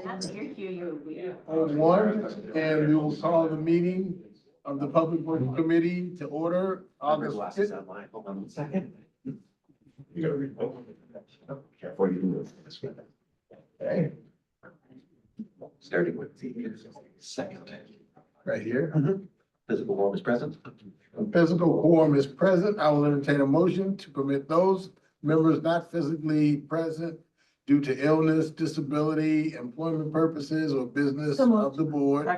12:01, and we will call the meeting of the Public Works Committee to order August 5th. Hold on one second. You gotta read. Careful, you move this way. Okay, Starting with the second. right here. Physical quorum is present. A physical quorum is present. I will entertain a motion to permit those members not physically present due to illness, disability, employment purposes, or business of the board,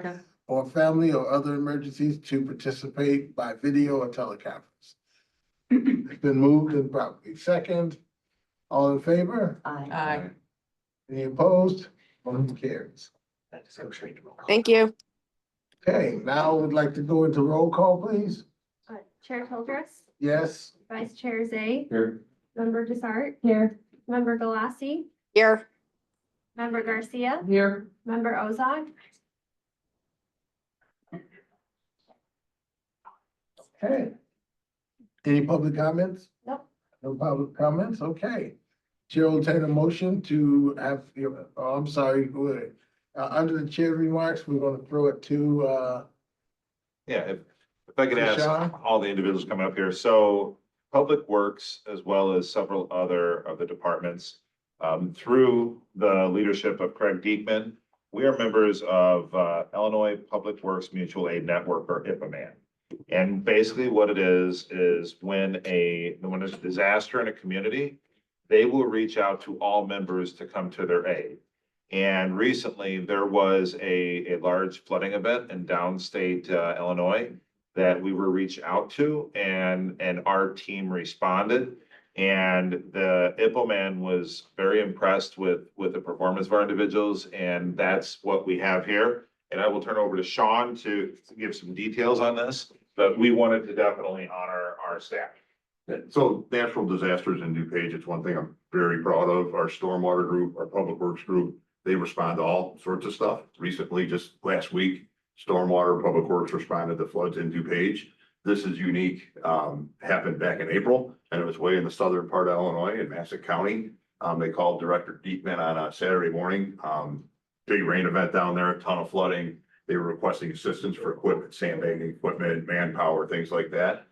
or family or other emergencies to participate by video or teleconference. It's been moved and properly second. All in favor? Aye. Any opposed? Motion carries. That just goes straight to roll call. Thank you. Okay, now we'd like to go into roll call, please. Chair Childress, Yes, Vice Chair Zay, Here. Member Desart. Here. Member Galassi, Here. Member Garcia, Here. Member Ozog. okay. Any public comments? Nope. No public comments, okay. Chair will entertain a motion to have, oh, I'm sorry, go ahead. Under the chair remarks, we're gonna throw it to, Yeah, if I could ask Sean? all the individuals coming up here, so Public Works, as well as several other of the departments, through the leadership of Craig Diekman, we are members of Illinois Public Works Mutual Aid Network, or IPAMAN. And basically what it is when there's a disaster in a community, they will reach out to all members to come to their aid. And recently, there was a large flooding event in downstate Illinois that we were reached out to, and our team responded. And the IPOMAN was very impressed with the performance of our individuals, and that's what we have here. And I will turn over to Sean to give some details on this, but we wanted to definitely honor our staff. So natural disasters in DuPage, it's one thing I'm very proud of. Our stormwater group, our public works group, they respond to all sorts of stuff. Recently, just last week, stormwater, public works responded to floods in DuPage. This is unique, happened back in April, and it was way in the southern part of Illinois in Massac County. They called Director Diekman on a Saturday morning. Big rain event down there, a ton of flooding. They were requesting assistance for equipment, sandbagging equipment, manpower, things like that.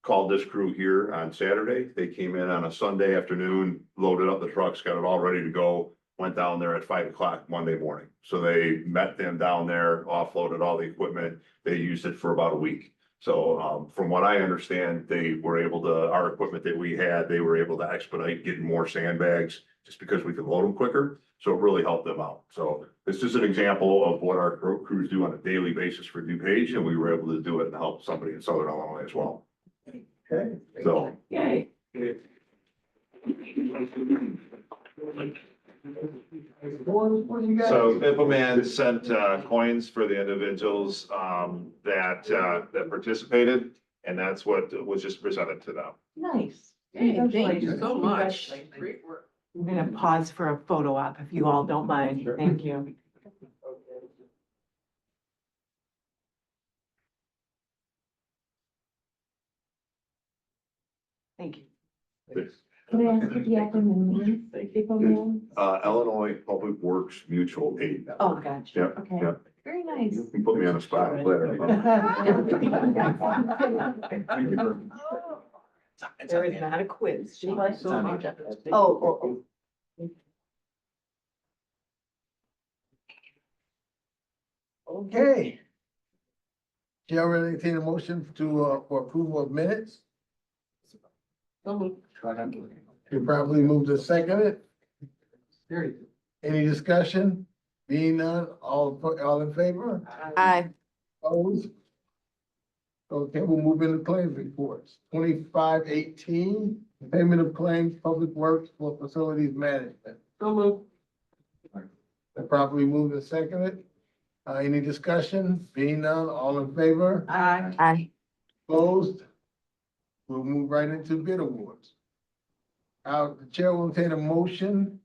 Called this crew here on Saturday. They came in on a Sunday afternoon, loaded up the trucks, got it all ready to go. Went down there at 5 o'clock Monday morning. So they met them down there, offloaded all the equipment. They used it for about a week. So from what I understand, they were able to, our equipment that we had, they were able to expedite getting more sandbags just because we could load them quicker. So it really helped them out. So this is an example of what our crews do on a daily basis for DuPage, and we were able to do it and help somebody in Southern Illinois as well. okay. So. Yay. What do you guys? So IPAMAN sent coins for the individuals that participated, and that's what was just presented to them. Nice. Thank you so much. Great work. I'm gonna pause for a photo op if you all don't mind. Thank you. Thank you. Can I ask what the acronym means? IPOMAN? Illinois Public Works Mutual Aid. Network. Oh, gotcha. Yep, Okay, yep. very nice. You can put me on the spot. I'm glad I- There is not a quiz. She likes so much. Oh. Okay. Chair will entertain a motion to, for approval of minutes. You probably moved to second it. Any discussion? Being none, all in favor? Aye. Opposed? Okay, we'll move into claims reports. 2518, payment of claims, Public Works for facilities management. So moved. Properly moved and seconded. Any discussion? Being none, all in favor? Aye. Aye. Opposed? We'll move right into bid awards. The chair will entertain a motion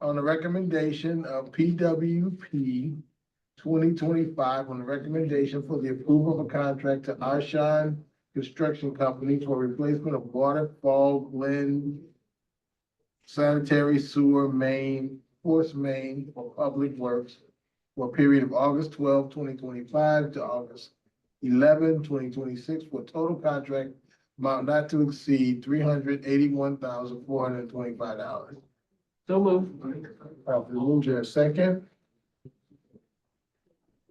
on the recommendation of PWP 2025 on the recommendation for the approval of a contract to Arshan Construction Company for replacement of waterfall Glen sanitary sewer main force main for Public Works for a period of August 12, 2025 to August 11, 2026, for a total contract amount not to exceed $381,425. So move. Properly moved, there a second?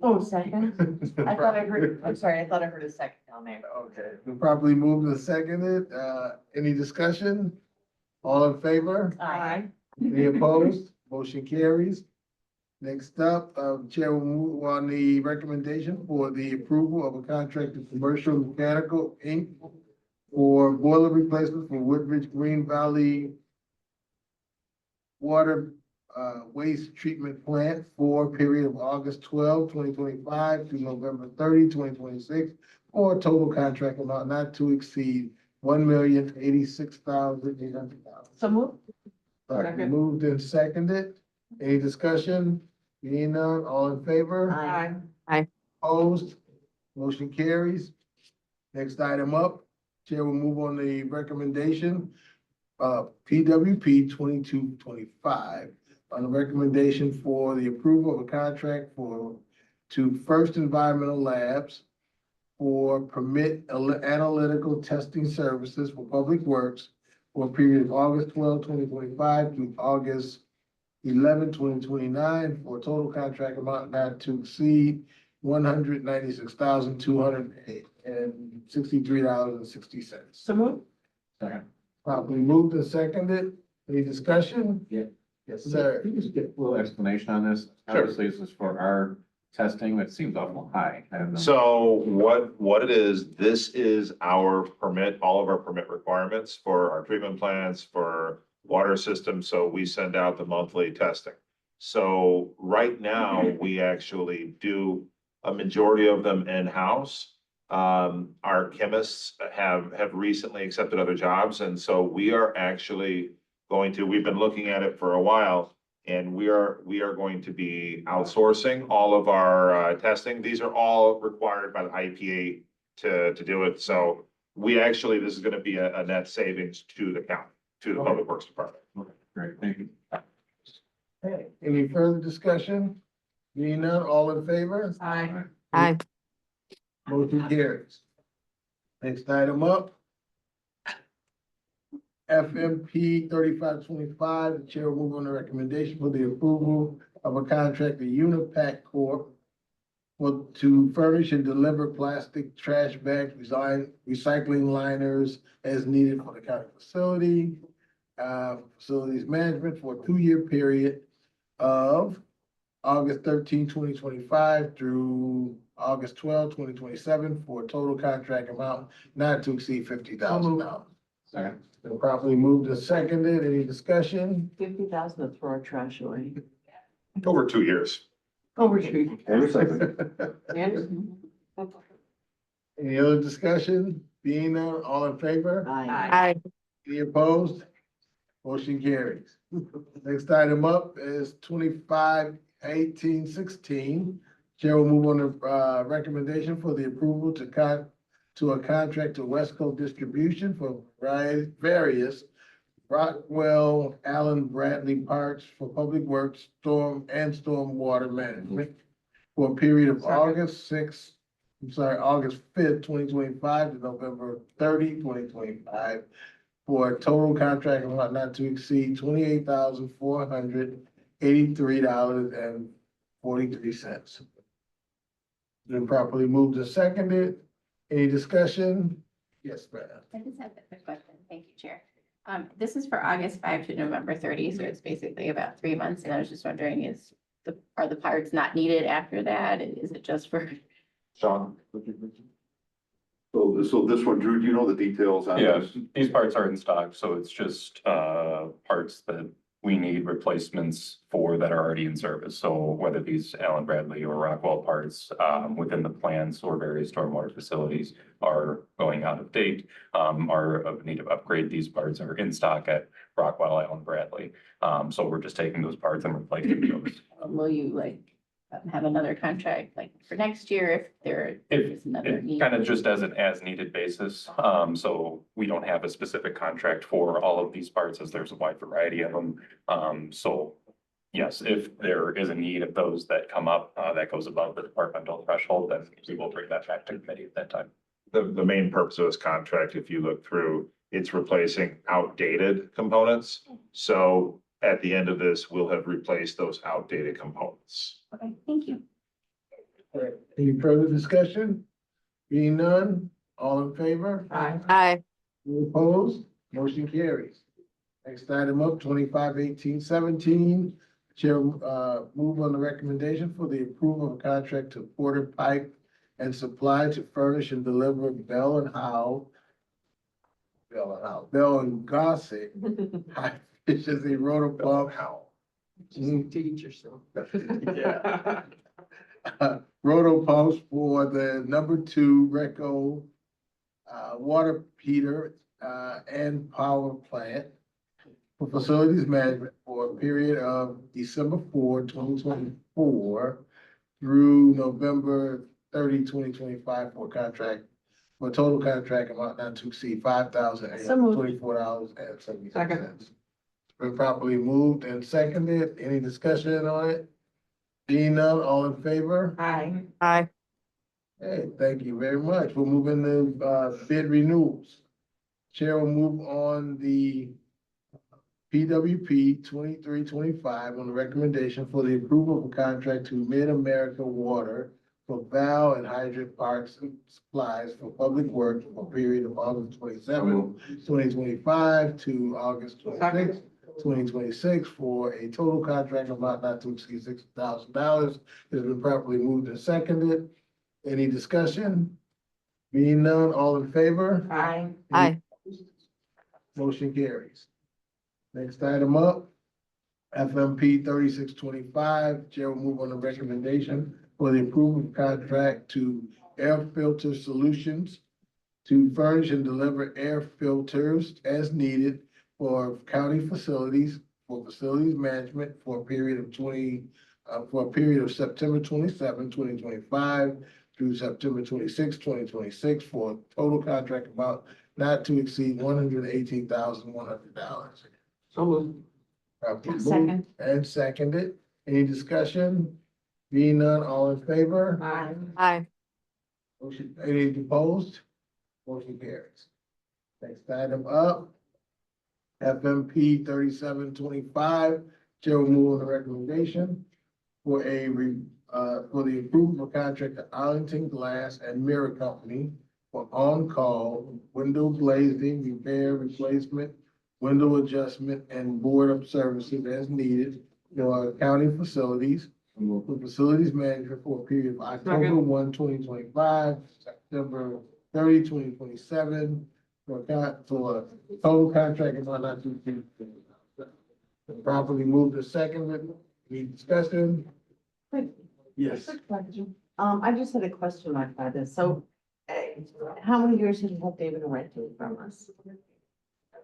Oh, second. I thought I heard, I'm sorry, I thought I heard a second down there. Okay, been properly moved and seconded. Any discussion? All in favor? Aye. Any opposed? Motion carries. Next up, Chair will move on the recommendation for the approval of a contract to Commercial Mechanical Inc. for boiler replacement for Woodridge Green Valley Water Waste Treatment Plant for a period of August 12, 2025 to November 30, 2026, for a total contract amount not to exceed $1,086,800. So move. Second. Moved and seconded. Any discussion? Being none, all in favor? Aye. Opposed? Motion carries. Next item up, Chair will move on the recommendation, PWP 2225, on the recommendation for the approval of a contract to First Environmental Labs for permit analytical testing services for Public Works for a period of August 12, 2025 to August 11, 2029, for a total contract amount not to exceed $196,263.60. So move. Properly moved and seconded. Any discussion? Yeah. Yes, sir. Can you just get a little explanation on this? Sure. Obviously, this is for our testing, but it seems awful high. I don't know. So what it is, this is our permit, all of our permit requirements for our treatment plants, for water systems, so we send out the monthly testing. So right now, we actually do a majority of them in-house. Our chemists have recently accepted other jobs, and so we are actually we've been looking at it for a while, and we are going to be outsourcing all of our testing. These are all required by the IPA to do it, so this is gonna be a net savings to the county, to the Public Works Department. Okay, great, thank you. Okay, any further discussion? Being none, all in favor? Aye. Aye. Motion carries. Next item up. FMP 3525, the chair will move on the recommendation for the approval of a contract to Unipack Corp. To furnish and deliver plastic trash bags, recycling liners as needed for the county facility. Facilities management for a 2-year period of August 13, 2025 through August 12, 2027, for a total contract amount not to exceed $50,000. Second. Been properly moved and seconded. Any discussion? 50,000 to throw our trash away. Over 2 years. Over tree. And recycling. And. Any other discussion? Being none, all in favor? Aye. Any opposed? Motion carries. Next item up is 251816. Chair will move on the recommendation for the approval to a contract to Westco Distribution for various Rockwell Allen Bradley parts for Public Works, storm water management for a period of August 5th, 2025 to November 30, 2025, for a total contract amount not to exceed $28,483.43. Been properly moved and seconded. Any discussion? Yes, ma'am. I just have a quick question. Thank you, Chair. This is for August 5 to November 30, so it's basically about 3 months. And I was just wondering, are the parts not needed after that? Is it just for? Sean? So this one, Drew, do you know the details on Yeah, this? these parts are in stock, so it's just parts that we need replacements for that are already in service. So whether these Allen Bradley or Rockwell parts within the plants or various stormwater facilities are going out of date, are of need of upgrade, these parts are in stock at Rockwell, Allen Bradley. So we're just taking those parts and replacing those. Will you have another contract for next year if there is another It need? kind of just as an as needed basis. So we don't have a specific contract for all of these parts as there's a wide variety of them. So yes, if there is a need of those that come up, that goes above the departmental threshold, then we will bring that back to committee at that time. The main purpose of this contract, if you look through, it's replacing outdated components. So at the end of this, we'll have replaced those outdated components. Okay, thank you. Any further discussion? Being none, all in favor? Aye. Aye. Any opposed? Motion carries. Next item up, 25-18-17. Chair, move on the recommendation for the approval of a contract to Porter Pipe and Supply to furnish and deliver Bell and Gossett high efficiency rotor pump. Teach yourself. Yeah. Roto pumps for the number 2 Reco water heater and power plant for facilities management for a period of December 4, 2024 through November 30, 2025 for a contract, for a total contract amount not to exceed $5,824.76. Been properly moved and seconded. Any discussion on it? Being none, all in favor? Aye. Aye. Hey, thank you very much. We'll move into bid renewals. Chair will move on the PWP 2325 on the recommendation for the approval of a contract to Mid-America Water for valve and hydrant parts and supplies for public works for a period of August 27, 2025 to August 26, 2026 for a total contract amount not to exceed $60,000. It has been properly moved and seconded. Any discussion? Being none, all in favor? Aye. Aye. Motion carries. Next item up, FMP 3625. Chair will move on the recommendation for the approval of contract to Air Filter Solutions to furnish and deliver air filters as needed for county facilities, for facilities management for a period of September 27, 2025 through September 26, 2026 for a total contract amount not to exceed $118,100. So moved. Properly Second. moved and seconded. Any discussion? Being none, all in favor? Aye. Aye. Motion, any opposed? Motion carries. Next item up, FMP 3725. Chair will move on the recommendation for for the approval of contract to Arlington Glass and Mirror Company for on-call window glazing, repair, replacement, window adjustment, and board-up services as needed for county facilities, for facilities management for a period of October 1, 2025, September 30, 2027, for a total contract amount not to exceed. Properly moved to second. Any discussion? Yes. Quick question. I just had a question like this. So, how many years have they been renting from us?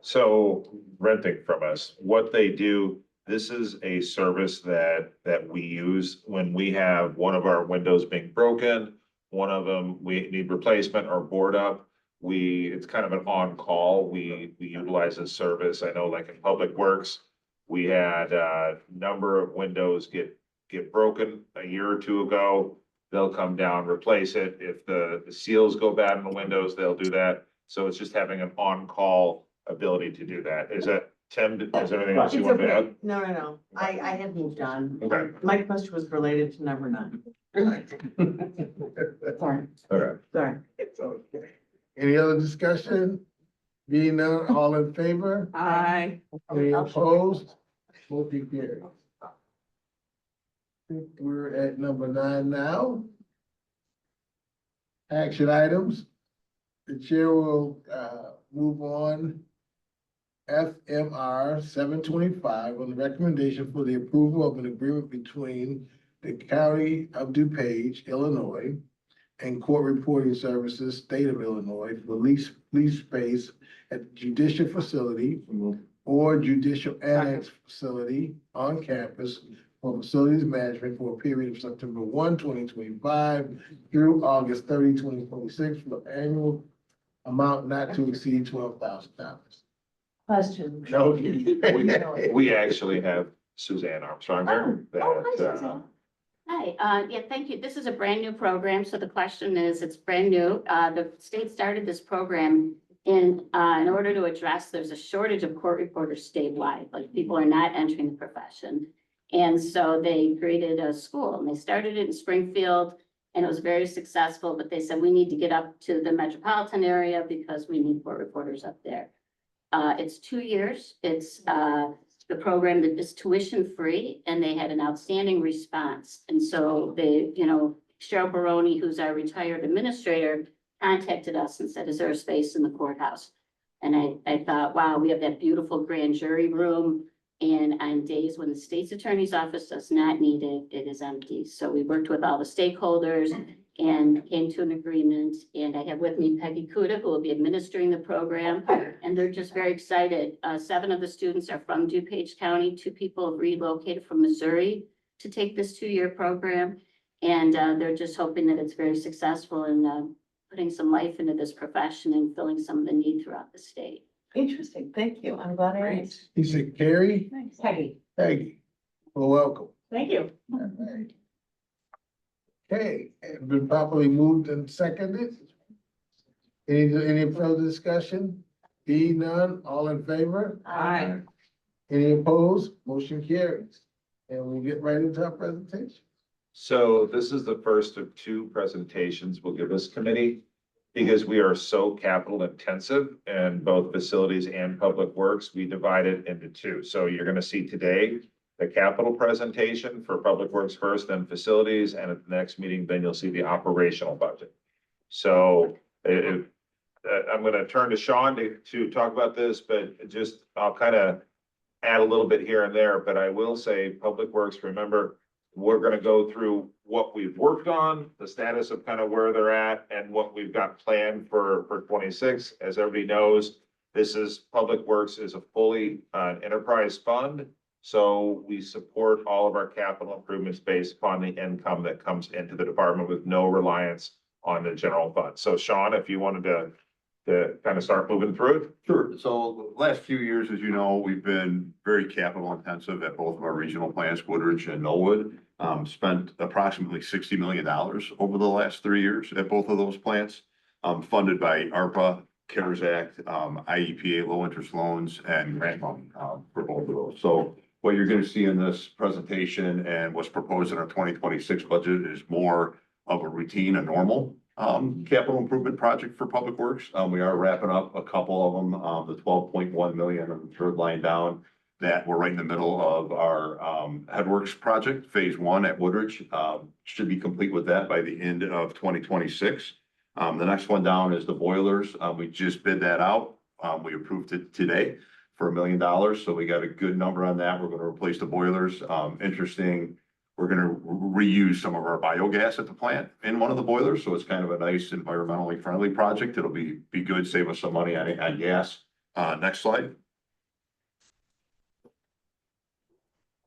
So renting from us, what they do, this is a service that we use when we have one of our windows being broken, one of them, we need replacement or board up. It's kind of an on-call. We utilize this service. I know like in Public Works, we had a number of windows get broken a year or two ago. They'll come down, replace it. If the seals go bad in the windows, they'll do that. So it's just having an on-call ability to do that. Is that, Tim, is there anything else you It's want to okay. add? No. I had moved on. Okay. My question was related to number 9. Sorry, Okay. sorry. It's okay. Any other discussion? Being none, all in favor? Aye. Any opposed? Motion carries. I think we're at number 9 now. Action items. The chair will move on. FMR 725 on the recommendation for the approval of an agreement between the County of DuPage, Illinois, and Court Reporting Services, State of Illinois, for police space at judicial facility or judicial annex facility on campus for facilities management for a period of September 1, 2025 through August 30, 2026 for annual amount not to exceed $12,000. Question. No. We actually have Suzanne Armstrong here. Oh, hi, that, Suzanne. Hi, yeah, thank you. This is a brand new program. So the question is, it's brand new. The state started this program in order to address, there's a shortage of court reporters statewide, like people are not entering the profession. And so they created a school and they started it in Springfield and it was very successful, but they said we need to get up to the metropolitan area because we need court reporters up there. It's 2 years. It's, the program that is tuition free and they had an outstanding response. And so they, Cheryl Baroni, who's our retired administrator, contacted us and said, is there a space in the courthouse? And I thought, wow, we have that beautiful grand jury room. And on days when the state's attorney's office does not need it, it is empty. So we worked with all the stakeholders and came to an agreement. And I have with me Peggy Kuda, who will be administering the program. And they're just very excited. 7 of the students are from DuPage County. 2 people have relocated from Missouri to take this 2-year program. And they're just hoping that it's very successful in putting some life into this profession and filling some of the need throughout the state. Interesting, thank you. I'm glad I asked. He said, Carrie, Peggy. Peggy, well, welcome. Thank you. All right. Okay, it's been properly moved and seconded. Any further discussion? Be none, all in favor? Aye. Any opposed? Motion carries. And we get right into our presentation. So this is the first of 2 presentations we'll give this committee because we are so capital intensive in both facilities and public works. We divide it into 2. So you're going to see today the capital presentation for public works first, then facilities, and at the next meeting, then you'll see the operational budget. So I'm going to turn to Sean to talk about this, but just I'll kind of add a little bit here and there. But I will say, public works, remember, we're going to go through what we've worked on, the status of kind of where they're at, and what we've got planned for 26. As everybody knows, Public Works is a fully enterprise fund. So we support all of our capital improvements based upon the income that comes into the department with no reliance on the general fund. So Sean, if you wanted to kind of start moving through it. Sure. So the last few years, as you know, we've been very capital intensive at both of our regional plants, Woodridge and Knollwood. Spent approximately $60 million over the last 3 years at both of those plants, funded by ARPA, CARES Act, IEPA, low interest loans, and grant money for both of those. So what you're going to see in this presentation and what's proposed in our 2026 budget is more of a routine, a normal capital improvement project for Public Works. We are wrapping up a couple of them, the 12.1 million on the 3rd line down, that we're right in the middle of our Headworks project, phase 1 at Woodridge. Should be complete with that by the end of 2026. The next one down is the boilers. We just bid that out. We approved it today for $1 million. So we got a good number on that. We're going to replace the boilers. Interesting. We're going to reuse some of our biogas at the plant in one of the boilers. So it's kind of a nice environmentally friendly project. It'll be good, save us some money on gas. Next slide.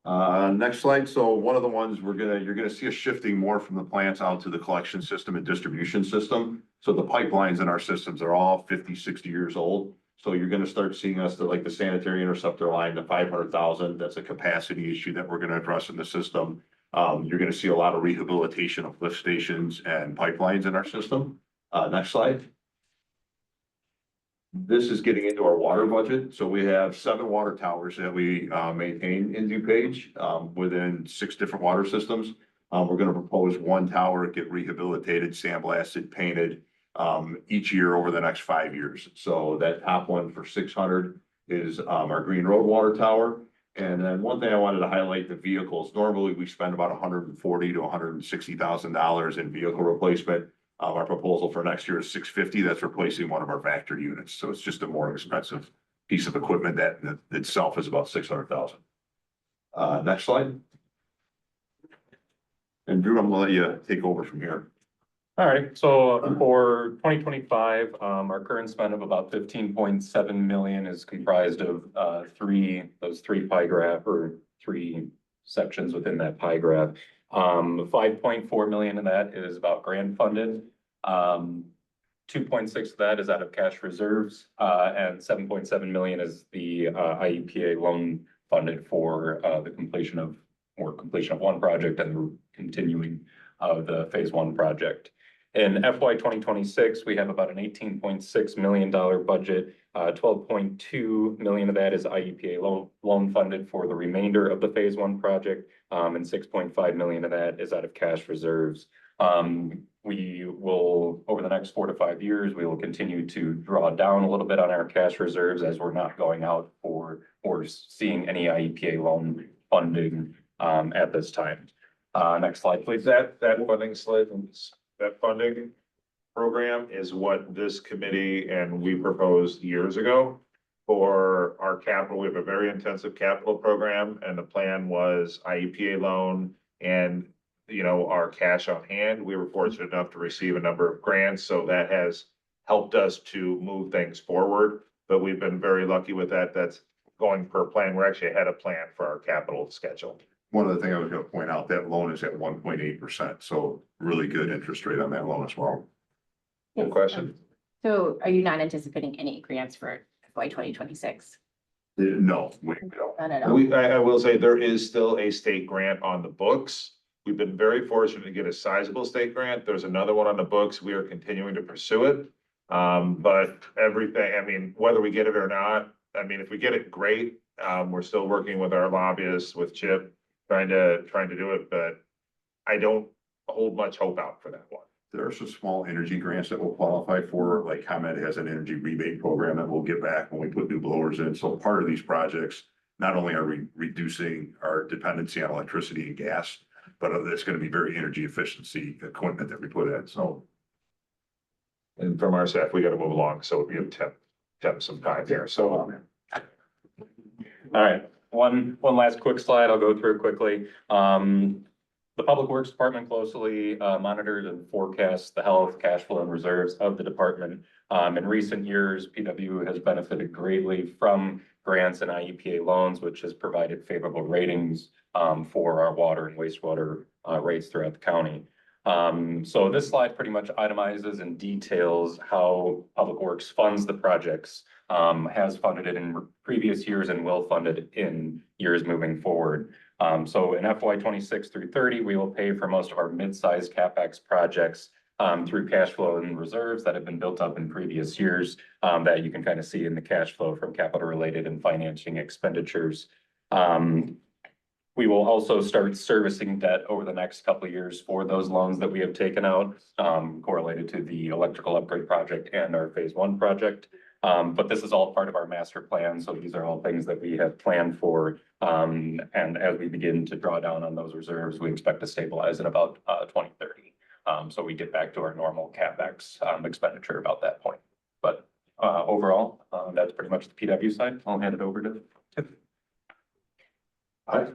Next slide. So one of the ones you're gonna see us shifting more from the plants out to the collection system and distribution system. So the pipelines in our systems are all 50, 60 years old. So you're gonna start seeing us like the sanitary interceptor line, the 500,000. That's a capacity issue that we're gonna address in the system. You're gonna see a lot of rehabilitation of lift stations and pipelines in our system. Next slide. This is getting into our water budget. So we have 7 water towers that we maintain in DuPage within 6 different water systems. We're going to propose 1 tower, get rehabilitated, sandblasted, painted each year over the next 5 years. So that top one for 600 is our Green Road water tower. And then one thing I wanted to highlight, the vehicles. Normally we spend about $140,000 to $160,000 in vehicle replacement. Our proposal for next year is $650,000. That's replacing one of our Vector units. So it's just a more expensive piece of equipment that itself is about $600,000. Next slide. And Drew, I'm gonna let you take over from here. All right, so for 2025, our current spend of about 15.7 million is comprised of those three pie graph or 3 sections within that pie graph. 5.4 million of that is about grant funded. 2.6 of that is out of cash reserves, and 7.7 million is the IEPA loan funded for the completion of one project and the continuing of the phase one project. In FY 2026, we have about an $18.6 million budget. 12.2 million of that is IEPA loan funded for the remainder of the phase one project. And 6.5 million of that is out of cash reserves. We will, over the next 4 to 5 years, we will continue to draw down a little bit on our cash reserves as we're not going out or seeing any IEPA loan funding at this time. Next slide, please. That funding slide, that funding program is what this committee and we proposed years ago for our capital. We have a very intensive capital program, and the plan was IEPA loan and, you know, our cash on hand. We were fortunate enough to receive a number of grants, so that has helped us to move things forward. But we've been very lucky with that. That's going per plan. We're actually ahead of plan for our capital schedule. One of the things I was gonna point out, that loan is at 1.8%, so really good interest rate on that loan as well. Good question. So are you not anticipating any grants for FY 2026? No, we don't. None at all? I will say there is still a state grant on the books. We've been very fortunate to get a sizable state grant. There's another one on the books. We are continuing to pursue it. But everything, I mean, whether we get it or not, I mean, if we get it, great. We're still working with our lobbyists, with Chip, trying to do it, but I don't hold much hope out for that one. There are some small energy grants that will qualify for, like ComEd has an energy rebate program that we'll get back when we put new blowers in. So part of these projects, not only are we reducing our dependency on electricity and gas, but it's going to be very energy efficiency equipment that we put in, so. And from our staff, we got to move along, so we have temp some time here, so. All right, one last quick slide I'll go through quickly. The Public Works Department closely monitors and forecasts the health, cash flow, and reserves of the department. In recent years, PW has benefited greatly from grants and IEPA loans, which has provided favorable ratings for our water and wastewater rates throughout the county. So this slide pretty much itemizes and details how Public Works funds the projects, has funded it in previous years and will fund it in years moving forward. So in FY 26 through 30, we will pay for most of our mid-sized CapEx projects through cash flow and reserves that have been built up in previous years, that you can kind of see in the cash flow from capital related and financing expenditures. We will also start servicing debt over the next couple of years for those loans that we have taken out, correlated to the electrical upgrade project and our phase one project. But this is all part of our master plan. So these are all things that we have planned for. And as we begin to draw down on those reserves, we expect to stabilize at about 2030. So we get back to our normal CapEx expenditure about that point. But overall, that's pretty much the PW side. I'll hand it over to Tiff. Hi.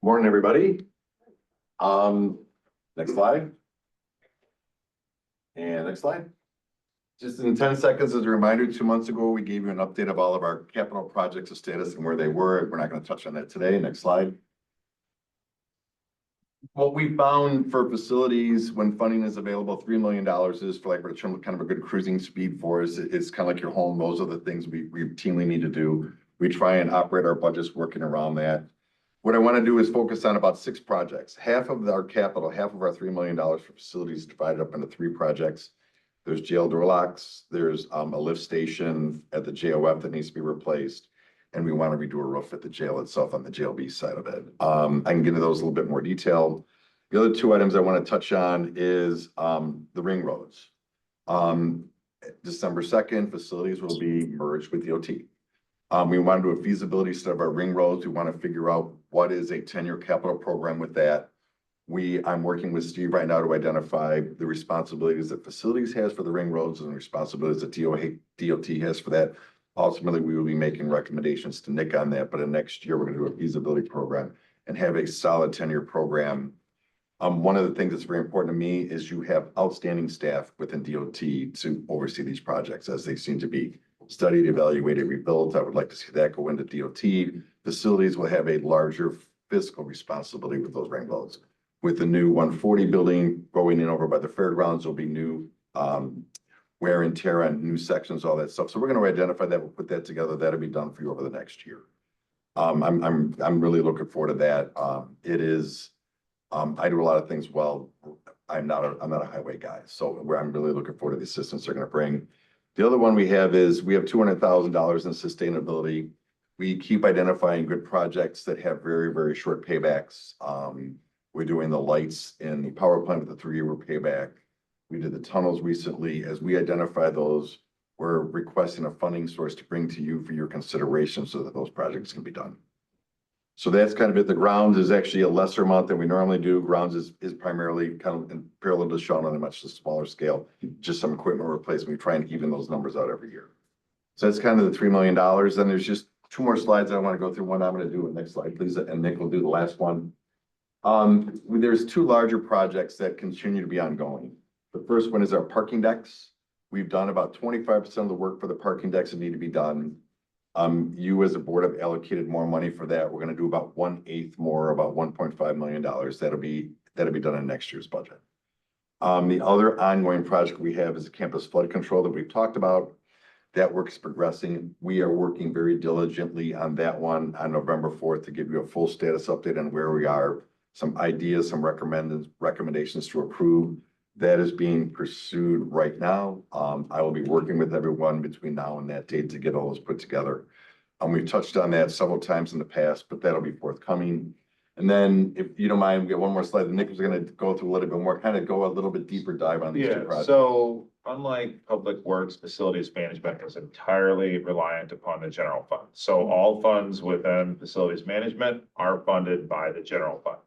Morning, everybody. Next slide. And next slide. Just in 10 seconds, as a reminder, 2 months ago, we gave you an update of all of our capital projects, the status and where they were. We're not going to touch on that today. Next slide. What we found for facilities when funding is available, $3 million is for like kind of a good cruising speed for us. It's kind of like your home. Those are the things we routinely need to do. We try and operate our budgets working around that. What I want to do is focus on about 6 projects. Half of our capital, half of our $3 million for facilities divided up into 3 projects. There's jail door locks, there's a lift station at the JOF that needs to be replaced, and we want to redo a roof at the jail itself on the jail B side of it. I can get into those a little bit more detail. The other 2 items I want to touch on is the ring roads. December 2nd, facilities will be merged with DOT. We want to do a feasibility study of our ring roads. We want to figure out what is a 10-year capital program with that. I'm working with Steve right now to identify the responsibilities that facilities has for the ring roads and the responsibilities that DOT has for that. Ultimately, we will be making recommendations to Nick on that, but in next year, we're going to do a feasibility program and have a solid 10-year program. One of the things that's very important to me is you have outstanding staff within DOT to oversee these projects as they seem to be studied, evaluated, rebuilt. I would like to see that go into DOT. Facilities will have a larger fiscal responsibility with those ring roads. With the new 140 building going in over by the fairgrounds, there'll be new wear and tear on new sections, all that stuff. So we're going to identify that. We'll put that together. That'll be done for you over the next year. I'm really looking forward to that. It is, I do a lot of things well. I'm not a highway guy, so I'm really looking forward to the assistance they're gonna bring. The other one we have is, we have $200,000 in sustainability. We keep identifying good projects that have very, very short paybacks. We're doing the lights in the power plant with a 3-year payback. We did the tunnels recently. As we identify those, we're requesting a funding source to bring to you for your consideration so that those projects can be done. So that's kind of it. The grounds is actually a lesser amount than we normally do. Grounds is primarily kind of in parallel to Sean on a much smaller scale, just some equipment replacement. We try and even those numbers out every year. So that's kind of the $3 million. Then there's just 2 more slides I want to go through. One I'm going to do it. Next slide, please. And Nick will do the last one. There's 2 larger projects that continue to be ongoing. The first one is our parking decks. We've done about 25% of the work for the parking decks that need to be done. You as a board have allocated more money for that. We're gonna do about 1/8 more, about $1.5 million. That'll be done in next year's budget. The other ongoing project we have is the campus flood control that we've talked about. That work is progressing. We are working very diligently on that one on November 4th to give you a full status update on where we are, some ideas, some recommendations to approve. That is being pursued right now. I will be working with everyone between now and that date to get all those put together. We've touched on that several times in the past, but that'll be forthcoming. And then, if you don't mind, we get one more slide. Nick was gonna go through a little bit more, kind of go a little bit deeper dive on these 2 Yeah, projects. so unlike Public Works, facilities management is entirely reliant upon the general fund. So all funds within facilities management are funded by the general fund.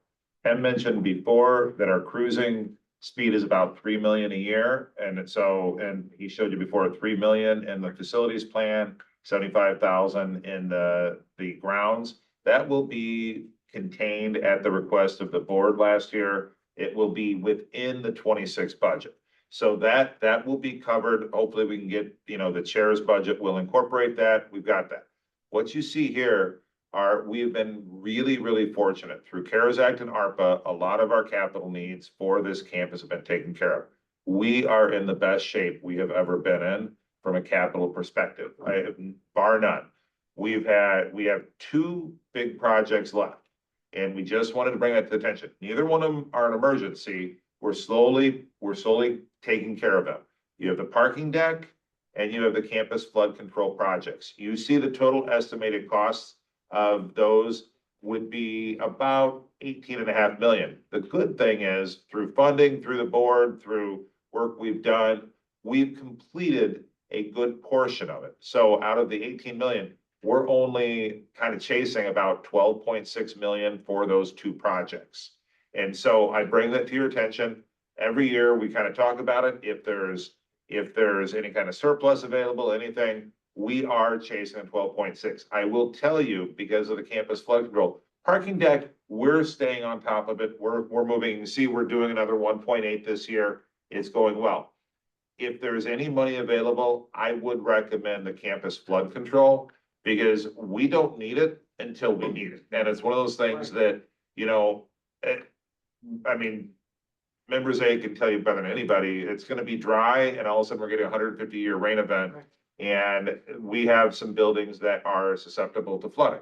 Ken mentioned before that our cruising speed is about 3 million a year. And he showed you before 3 million in the facilities plan, 75,000 in the grounds. That will be contained at the request of the board last year. It will be within the 26 budget. So that will be covered. Hopefully we can get, the chair's budget will incorporate that. We've got that. What you see here we've been really, really fortunate through CARES Act and ARPA. A lot of our capital needs for this campus have been taken care of. We are in the best shape we have ever been in from a capital perspective, bar none. We have 2 big projects left, and we just wanted to bring that to attention. Neither one of them are an emergency. We're slowly taking care of them. You have the parking deck and you have the campus flood control projects. You see the total estimated costs of those would be about 18.5 million. The good thing is, through funding, through the board, through work we've done, we've completed a good portion of it. So out of the 18 million, we're only kind of chasing about 12.6 million for those 2 projects. And so I bring that to your attention. Every year we kind of talk about it. If there's any kind of surplus available, anything, we are chasing a 12.6. I will tell you, because of the campus flood control, parking deck, we're staying on top of it. We're moving. You see, we're doing another 1.8 this year. It's going well. If there's any money available, I would recommend the campus flood control, because we don't need it until we need it. And it's one of those things that, members A can tell you better than anybody, it's gonna be dry, and all of a sudden we're getting a 150-year rain event. And we have some buildings that are susceptible to flooding.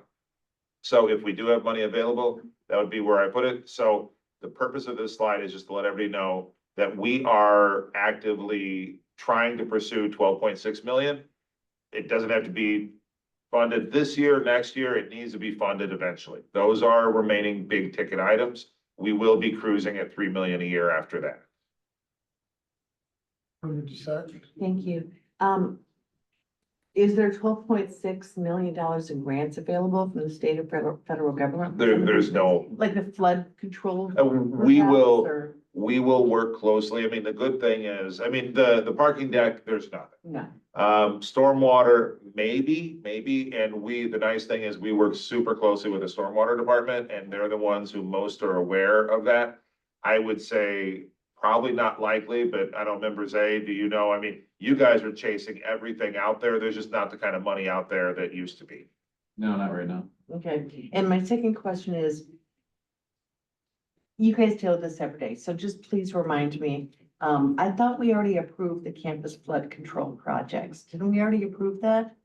So if we do have money available, that would be where I put it. So the purpose of this slide is just to let everybody know that we are actively trying to pursue 12.6 million. It doesn't have to be funded this year, next year. It needs to be funded eventually. Those are remaining big ticket items. We will be cruising at 3 million a year after that. Thank you. Is there $12.6 million in grants available from the state or federal government? There's no, Like the flood control? we perhaps, will, or- we will work closely. The good thing is, the parking deck, there's nothing. No. Stormwater, maybe, and the nice thing is we work super closely with the stormwater department, and they're the ones who most are aware of that. I would say probably not likely, but I don't know, members A, do you know? You guys are chasing everything out there. There's just not the kind of money out there that used to be. No, not right now. Okay, and my second question is, you guys deal with this every day, so just please remind me. I thought we already approved the campus flood control projects. Didn't we already approve that?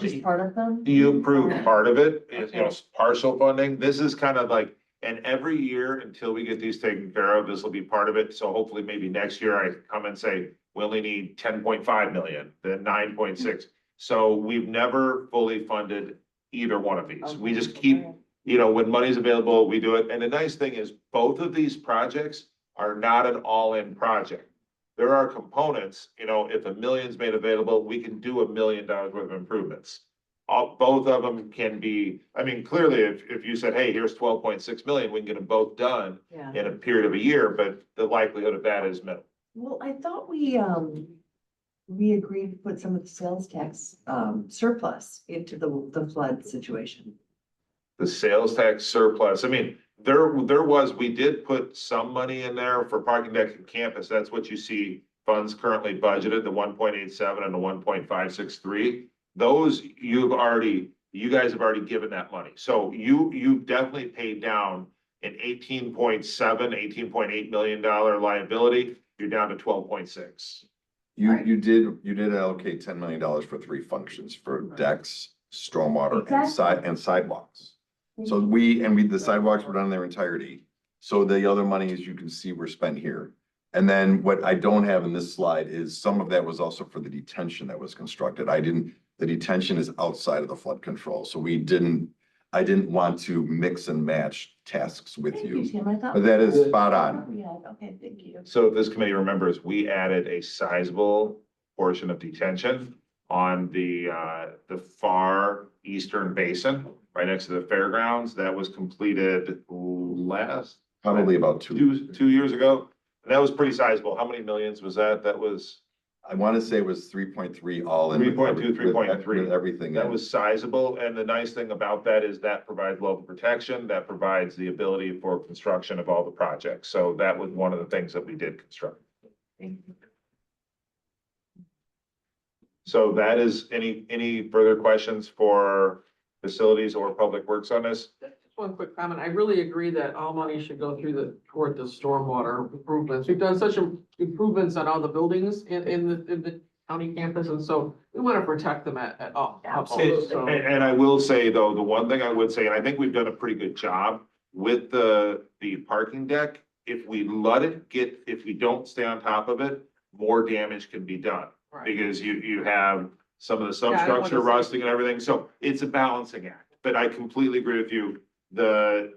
Just part of them? You approve part of it, it's partial funding. This is kind of like, and every year until we get these taken care of, this will be part of it. So hopefully maybe next year I come and say, we only need 10.5 million, then 9.6. So we've never fully funded either one of these. We just keep, when money's available, we do it. And the nice thing is both of these projects are not an all-in project. There are components, if $1 million's made available, we can do $1 million worth of improvements. Both of them can be, clearly, if you said, hey, here's 12.6 million, we can get them both done Yeah. in a period of a year, but the likelihood of that is minimal. Well, I thought we agreed to put some of the sales tax, surplus into the flood situation. The sales tax surplus, we did put some money in there for parking deck and campus. That's what you see funds currently budgeted, the 1.87 and the 1.563. Those you guys have already given that money. So you definitely paid down an $18.8 million liability. You're down to 12.6. You did allocate $10 million for 3 functions, for decks, stormwater, and sidewalks. So the sidewalks were done in their entirety. So the other monies you can see were spent here. And then what I don't have in this slide is some of that was also for the detention that was constructed. The detention is outside of the flood control. So I didn't want to mix and match tasks with Thank you. Tim. I thought. But that is spot on. Yeah, okay, thank you. So if this committee remembers, we added a sizable portion of detention on the far eastern basin, right next to the fairgrounds. That was completed Probably about 2. 2 years ago. And that was pretty sizable. How many millions was that? That was, I want to say it was 3.3 all in. 3.2, 3.3. With everything. that was sizable. And the nice thing about that is that provides local protection. That provides the ability for construction of all the projects. So that was one of the things that we did construct. So that is, any further questions for facilities or public works on this? Just one quick comment. I really agree that all money should go toward the stormwater improvements. We've done such improvements on all the buildings in the county campus, and so we want to protect them at all. And I will say, though, the one thing I would say, and I think we've done a pretty good job with the parking deck, if we don't stay on top of it, more damage can be done. Right. Because you have some of the I don't substructure wanna see- rusting and everything, so it's a balancing act. But I completely agree with you, the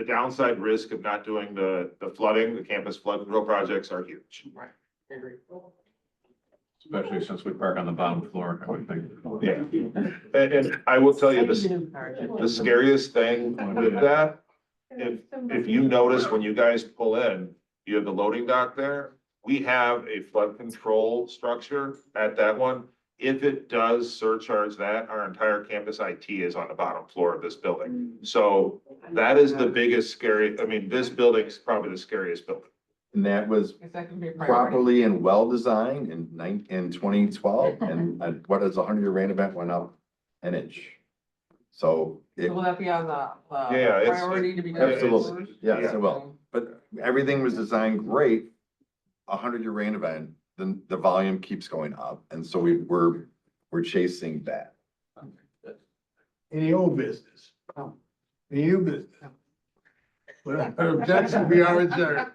downside risk of not doing the flooding, the campus flood control projects are huge. Right, I agree. Especially since we park on the bottom floor, I would think. Yeah, and I will tell you this, the scariest thing with that, if you notice when you guys pull in, you have the loading dock there. We have a flood control structure at that one. If it does surcharge that, our entire campus IT is on the bottom floor of this building. So that is the biggest this building is probably the scariest building. And that was Is that gonna be a priority? properly and well designed in 2012. And what is a 100-year rain event went up an inch. So So will that be on the Yeah, it's- priority to be done? absolutely, first? yes, it will. But everything was designed great. A 100-year rain event, then the volume keeps going up. And so we're chasing that. Any old business? Any new business? Without objection, we are adjourned.